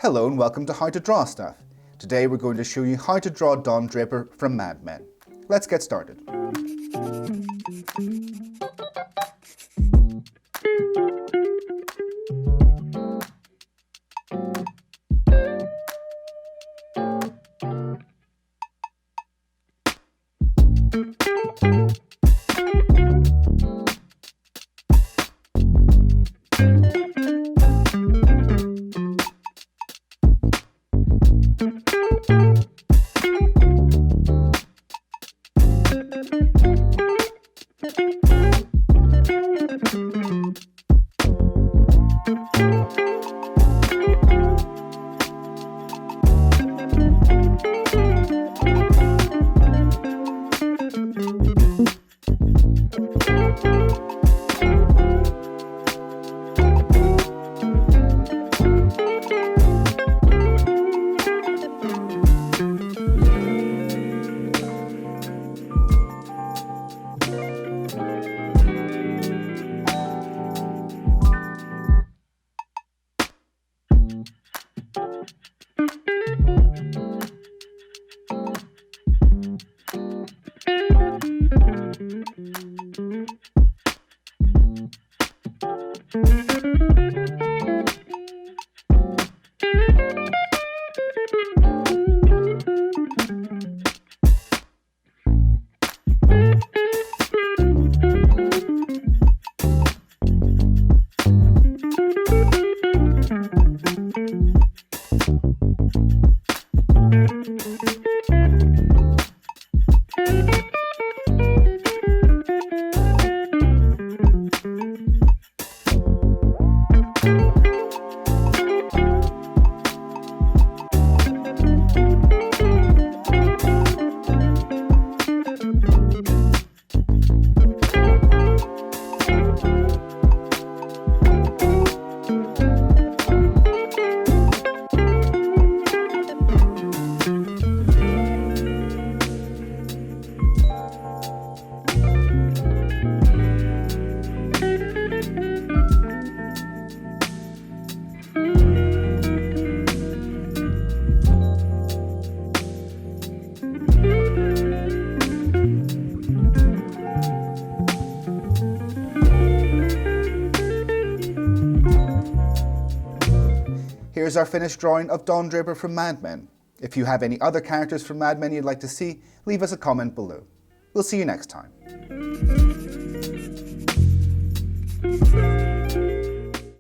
Hello and welcome to How to Draw Stuff. Today we're going to show you how to draw Don Draper from Mad Men. Let's get started. Here's our finished drawing of Don Draper from Mad Men. If you have any other characters from Mad Men you'd like to see, leave us a comment below. We'll see you next time.